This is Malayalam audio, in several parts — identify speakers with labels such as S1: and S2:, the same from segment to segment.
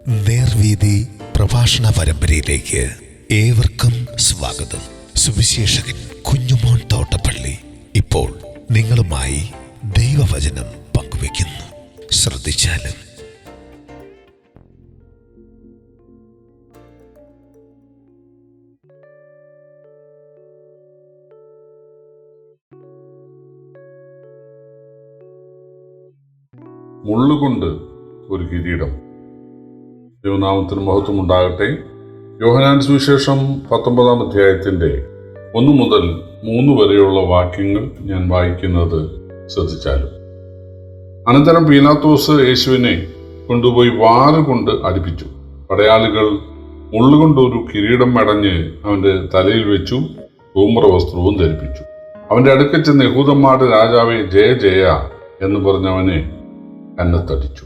S1: നേർവീതി പ്രഭാഷണ പരമ്പരയിലേക്ക് ഏവർക്കും സ്വാഗതം. സുവിശേഷകൻ കുഞ്ഞുമോൻ തോട്ടപ്പള്ളി ഇപ്പോൾ നിങ്ങളുമായി ദൈവവചനം പങ്കുവയ്ക്കുന്നു. ശ്രദ്ധിച്ചാലും.
S2: മുള്ളുകൊണ്ട് ഒരു കിരീടം. ദൈവനാമത്തിന് മഹത്വം ഉണ്ടാകട്ടെ. യോഹന്നാൻ സുവിശേഷം 19-ാം അധ്യായത്തിൻ്റെ 1 മുതൽ 3 വരെയുള്ള വാക്യങ്ങൾ ഞാൻ വായിക്കുന്നത് ശ്രദ്ധിച്ചാലും. അനന്തരം പീലാത്തോസ് യേശുവിനെ കൊണ്ടുപോയി വാറുകൊണ്ട് അടിപ്പിച്ചു. പടയാളികൾ മുള്ളുകൊണ്ടൊരു കിരീടം മെടഞ്ഞ് അവൻ്റെ തലയിൽ വെച്ചു, ധൂമ്രവസ്ത്രവും ധരിപ്പിച്ചു. അവൻ്റെ അടുക്കൽ ചെന്ന് യഹൂദന്മാരുടെ രാജാവേ, ജയ ജയ എന്ന് പറഞ്ഞവനെ കന്നത്തടിച്ചു.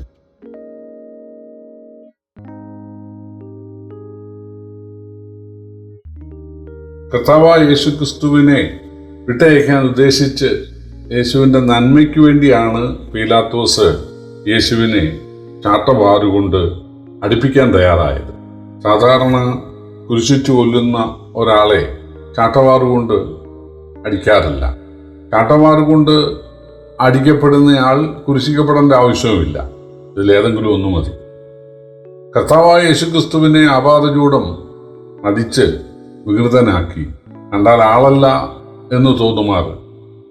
S2: കർത്താവായ യേശു ക്രിസ്തുവിനെ വിട്ടയക്കാൻ ഉദ്ദേശിച്ച് യേശുവിൻ്റെ നന്മയ്ക്ക് വേണ്ടിയാണ് പീലാത്തോസ് യേശുവിനെ ചാട്ടവാറുകൊണ്ട് അടിപ്പിക്കാൻ തയ്യാറായത്. സാധാരണ കുരിശിച്ചു കൊല്ലുന്ന ഒരാളെ ചാട്ടവാറുകൊണ്ട് അടിക്കാറില്ല. ചാട്ടവാറുകൊണ്ട് അടിക്കപ്പെടുന്നയാൾ കുരിശിക്കപ്പെടേണ്ട ആവശ്യവുമില്ല. ഇതിലേതെങ്കിലും ഒന്ന് മതി. കർത്താവായ യേശുക്രിസ്തുവിനെ ആപാദചൂഡം അടിച്ച് വികൃതനാക്കി, കണ്ടാൽ ആളല്ല എന്ന് തോന്നുമാറ്.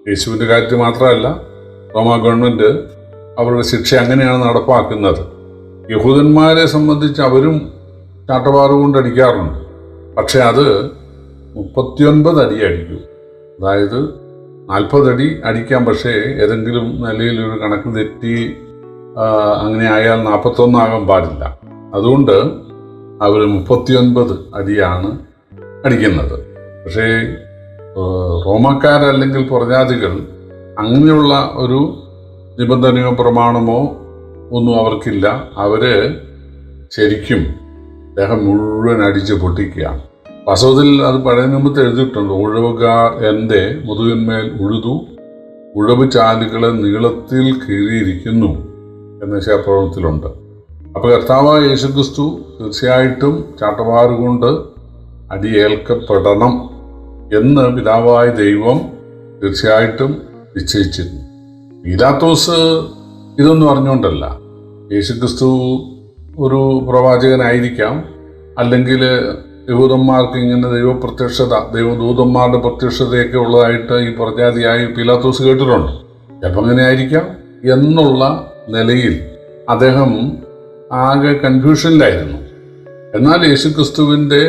S2: യേശുവിൻ്റെ കാര്യത്തിൽ മാത്രമല്ല, റോമാ ഗവൺമെൻറ് അവരുടെ ശിക്ഷ അങ്ങനെയാണ് നടപ്പാക്കുന്നത്. യഹൂദന്മാരെ സംബന്ധിച്ച് അവരും ചാട്ടവാറുകൊണ്ട് അടിക്കാറുണ്ട്. പക്ഷെ അത് 39 അടി അടിക്കും. അതായത് 40 അടി അടിക്കാം. പക്ഷേ ഏതെങ്കിലും നിലയിൽ ഒരു കണക്ക് തെറ്റി അങ്ങനെ ആയാൽ 41 ആകാൻ പാടില്ല. അതുകൊണ്ട് അവർ 39 അടിയാണ് അടിക്കുന്നത്. പക്ഷേ റോമക്കാരല്ലെങ്കിൽ പ്രജാതികൾ അങ്ങനെയുള്ള ഒരു നിബന്ധനയോ പ്രമാണമോ ഒന്നും അവർക്കില്ല. അവർ ശരിക്കും ദേഹം മുഴുവൻ അടിച്ച് പൊട്ടിക്കുകയാണ്. വാസ്തവത്തിൽ അത് പഴയ നിയമത്തിൽ എഴുതിയിട്ടുണ്ട്. ഉഴവുകാർ എൻ്റെ മുതുകിന്മേൽ ഉഴുതു, ഉഴവ് ചാലുകളെ നീളത്തിൽ കീറിയിരിക്കുന്നു എന്ന ശാപ്രവണത്തിലുണ്ട്. അപ്പോൾ കർത്താവായ യേശുക്രിസ്തു തീർച്ചയായിട്ടും ചാട്ടവാറുകൊണ്ട് അടിയേൽക്കപ്പെടണം എന്ന് പിതാവായ ദൈവം തീർച്ചയായിട്ടും നിശ്ചയിച്ചിരുന്നു. പീലാത്തോസ് ഇതൊന്നും അറിഞ്ഞുകൊണ്ടല്ല. യേശുക്രിസ്തു ഒരു പ്രവാചകനായിരിക്കാം, അല്ലെങ്കിൽ യഹൂദന്മാർക്ക് ഇങ്ങനെ ദൈവദൂതന്മാരുടെ പ്രത്യക്ഷതയൊക്കെ ഉള്ളതായിട്ട് ഈ പ്രജാതിയായി പീലാത്തോസ് കേട്ടിട്ടുണ്ട്. ചിലപ്പോൾ അങ്ങനെ ആയിരിക്കാം എന്നുള്ള നിലയിൽ അദ്ദേഹം ആകെ കൺഫ്യൂഷനിലായിരുന്നു. എന്നാൽ യേശുക്രിസ്തുവിൻ്റെ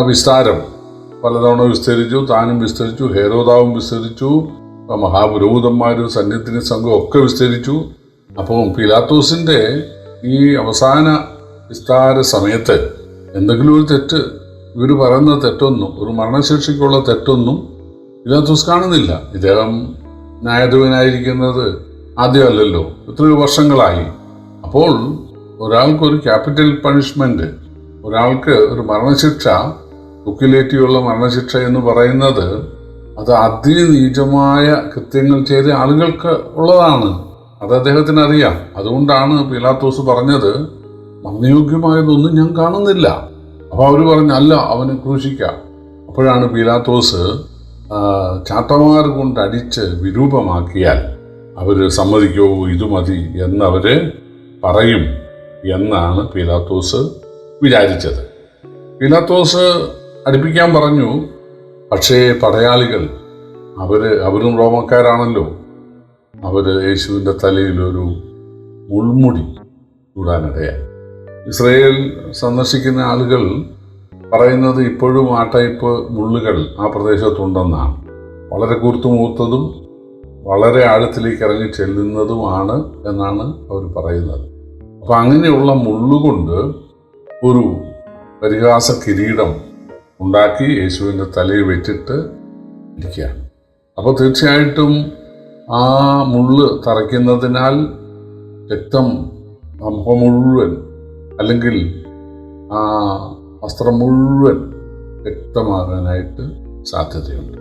S2: വിസ്താരം പലതവണ വിസ്തരിച്ചു. താനും വിസ്തരിച്ചു, ഹേരോദാവും വിസ്തരിച്ചു, മഹാപുരോഹിതന്മാരും സന്നിധിനി സംഘവും ഒക്കെ വിസ്തരിച്ചു. അപ്പോൾ പീലാത്തോസിൻ്റെ ഈ അവസാന വിസ്താര സമയത്ത് എന്തെങ്കിലും ഒരു തെറ്റ്, ഇവർ പറയുന്ന തെറ്റൊന്നും, ഒരു മരണശിക്ഷയ്ക്കുള്ള തെറ്റൊന്നും പീലാത്തോസ് കാണുന്നില്ല. ഇദ്ദേഹം ന്യായാധിപനായിരിക്കുന്നത് ആദ്യമല്ലല്ലോ, എത്രയോ വർഷങ്ങളായി. അപ്പോൾ ഒരാൾക്കൊരു ക്യാപിറ്റൽ പണിഷ്മെന്റ്, ഒരാൾക്ക് ഒരു മരണശിക്ഷ, തുക്കിലേറ്റിയുള്ള മരണശിക്ഷ എന്ന് പറയുന്നത് അത് അതിനീചമായ കൃത്യങ്ങൾ ചെയ്ത ആളുകൾക്ക് ഉള്ളതാണ്. അത് അദ്ദേഹത്തിന് അറിയാം. അതുകൊണ്ടാണ് പീലാത്തോസ് പറഞ്ഞത്, മരണയോഗ്യമായതൊന്നും ഞാൻ കാണുന്നില്ല. അപ്പോൾ അവർ പറഞ്ഞു, അല്ല, അവനെ ക്രൂശിക്കാം. അപ്പോഴാണ് പീലാത്തോസ് ചാട്ടവാറ് കൊണ്ട് അടിച്ച് വിരൂപമാക്കിയാൽ അവർ സമ്മതിക്കോ, ഇത് മതി എന്നവർ പറയും എന്നാണ് പീലാത്തോസ് വിചാരിച്ചത്. പീലാത്തോസ് അടിപ്പിക്കാൻ പറഞ്ഞു. പക്ഷേ പടയാളികൾ അവരും റോമക്കാരാണല്ലോ, അവർ യേശുവിൻ്റെ തലയിൽ ഒരു മുൾമുടി ചൂടാനിടയായി. ഇസ്രയേൽ സന്ദർശിക്കുന്ന ആളുകൾ പറയുന്നത് ഇപ്പോഴും ആ ടൈപ്പ് മുള്ളുകൾ ആ പ്രദേശത്തുണ്ടെന്നാണ്. വളരെ കൂർത്തുമൂർത്തതും വളരെ ആഴത്തിലേക്ക് ഇറങ്ങി ചെല്ലുന്നതുമാണ് എന്നാണ് അവർ പറയുന്നത്. അപ്പം അങ്ങനെയുള്ള മുള്ളുകൊണ്ട് ഒരു പരിഹാസ കിരീടം ഉണ്ടാക്കി യേശുവിൻ്റെ തലയിൽ വെച്ചിട്ട് ഇരിക്കുകയാണ്. അപ്പോൾ തീർച്ചയായിട്ടും ആ മുള്ള് തറയ്ക്കുന്നതിനാൽ രക്തം മുഖം മുഴുവൻ, അല്ലെങ്കിൽ ആ വസ്ത്രം മുഴുവൻ രക്തമാകാനായിട്ട് സാധ്യതയുണ്ട്.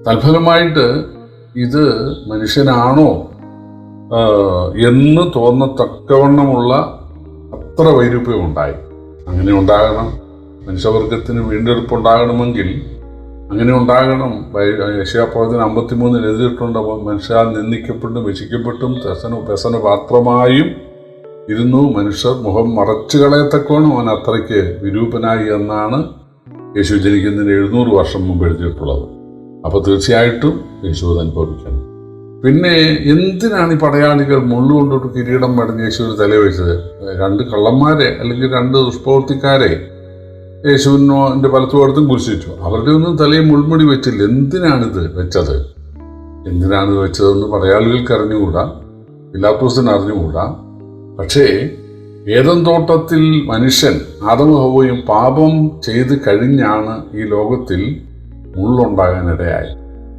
S2: തൽഫലമായിട്ട് ഇത് മനുഷ്യനാണോ എന്ന് തോന്നത്തക്കവണ്ണമുള്ള അത്ര വൈരൂപ്യം ഉണ്ടായി. അങ്ങനെ ഉണ്ടാകണം, മനുഷ്യവർഗത്തിന് വീണ്ടെടുപ്പുണ്ടാകണമെങ്കിൽ അങ്ങനെ ഉണ്ടാകണം. യെശയ്യാപ്രവചനം 53 എഴുതിയിട്ടുണ്ട്, മനുഷ്യരാൽ നിന്ദിക്കപ്പെട്ടും രക്ഷിക്കപ്പെട്ടും വ്യസന പാത്രമായും ഇരുന്നു മനുഷ്യർ മുഖം മറച്ചു കളയത്തക്കോണം അവൻ അത്രയ്ക്ക് വിരൂപനായി എന്നാണ് യേശു ജനിക്കുന്നതിന് 700 വർഷം മുമ്പ് എഴുതിയിട്ടുള്ളത്. അപ്പോൾ തീർച്ചയായിട്ടും യേശു അത് അനുഭവിക്കണം. പിന്നെ എന്തിനാണ് ഈ പടയാളികൾ മുള്ളുകൊണ്ടൊരു കിരീടം മടഞ്ഞ് യേശുവിന് തലവെച്ചത്? 2 കള്ളന്മാരെ അല്ലെങ്കിൽ 2 ദുഷ്പ്രവർത്തിക്കാരെ യേശുവിൻ്റെ വലത്തുഭാഗത്തും കുരിശിച്ചു. അവരുടെ ഒന്നും തലയിൽ മുൾമുടി വെച്ചില്ല. എന്തിനാണിത് വെച്ചത്? എന്തിനാണിത് വെച്ചതെന്ന് പടയാളികൾക്ക് അറിഞ്ഞുകൂടാ, പിലാത്തോസിന് അറിഞ്ഞുകൂടാ. പക്ഷേ ഏദൻ തോട്ടത്തിൽ മനുഷ്യൻ ആദമും ഹവ്വയും പാപം ചെയ്ത് കഴിഞ്ഞാണ് ഈ ലോകത്തിൽ മുള്ളുണ്ടാകാനിടയായി.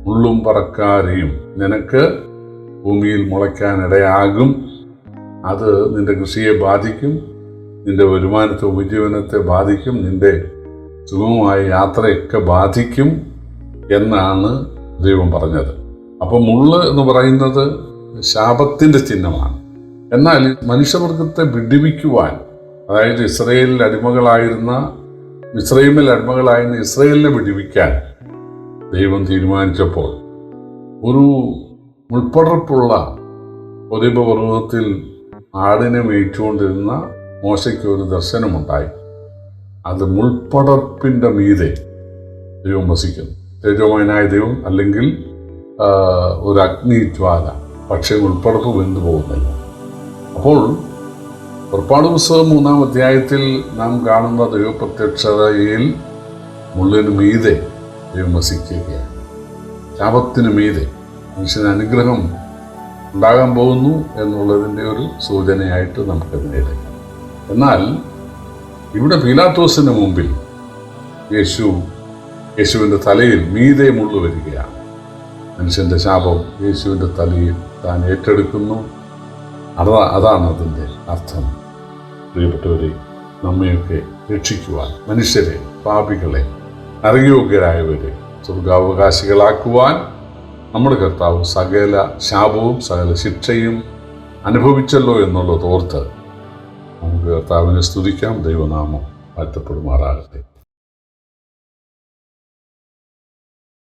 S2: മുള്ളും പറക്കാരെയും നിനക്ക് ഭൂമിയിൽ മുളയ്ക്കാനിടയാകും. അത് നിന്റെ കൃഷിയെ ബാധിക്കും, നിന്റെ വരുമാനത്തെ ഉപജീവനത്തെ ബാധിക്കും, നിന്റെ സുഗമമായ യാത്രയൊക്കെ ബാധിക്കും എന്നാണ് ദൈവം പറഞ്ഞത്. അപ്പം മുള്ള് എന്ന് പറയുന്നത് ശാപത്തിൻ്റെ ചിഹ്നമാണ്. എന്നാൽ മനുഷ്യവർഗത്തെ വിടുവിക്കുവാൻ, അതായത് മിസ്രൈമിൽ അടിമകളായിരുന്ന ഇസ്രയേലിനെ വിടുവിക്കാൻ ദൈവം തീരുമാനിച്ചപ്പോൾ ഒരു മുൾപ്പടർപ്പുള്ള ഒലിവ പർവ്വതത്തിൽ ആടിനെ മേയിച്ചുകൊണ്ടിരുന്ന മോശയ്ക്ക് ഒരു ദർശനമുണ്ടായി. അത് മുൾപ്പടർപ്പിൻ്റെ മീതെ ദൈവം വസിക്കുന്നു. തേജോമയനായ ദൈവം, അല്ലെങ്കിൽ ഒരു അഗ്നിജ്വാല. പക്ഷേ മുൾപ്പടർപ്പ് വെന്തു പോകുന്നില്ല. അപ്പോൾ പുറപ്പാട് പുസ്തകം 3-ാം അധ്യായത്തിൽ നാം കാണുന്ന ദൈവപ്രത്യക്ഷതയിൽ മുള്ളിന് മീതെ ദൈവം വസിക്കുകയാണ്. ശാപത്തിന് മീതെ മനുഷ്യന് അനുഗ്രഹം ഉണ്ടാകാൻ പോകുന്നു എന്നുള്ളതിൻ്റെ ഒരു സൂചനയായിട്ട് നമുക്കതിനെ എടുക്കാം. എന്നാൽ ഇവിടെ പീലാത്തോസിന് മുമ്പിൽ യേശുവിൻ്റെ തലയിൽ മീതെ മുള്ളു വരികയാണ്. മനുഷ്യൻ്റെ ശാപം യേശുവിൻ്റെ തലയിൽ താൻ ഏറ്റെടുക്കുന്നു. അതാണ് അതിൻ്റെ അർത്ഥം. പ്രിയപ്പെട്ടവരെ, നമ്മയൊക്കെ രക്ഷിക്കുവാൻ, മനുഷ്യരെ, പാപികളെ, നരകയോഗ്യരായവരെ സ്വർഗാവകാശികളാക്കുവാൻ നമ്മുടെ കർത്താവ് സകല ശാപവും സകല ശിക്ഷയും അനുഭവിച്ചല്ലോ എന്നുള്ളത് ഓർത്ത് നമുക്ക് കർത്താവിനെ സ്തുതിക്കാം. ദൈവനാമം വാഴ്ത്തപ്പെടുമാറാകട്ടെ.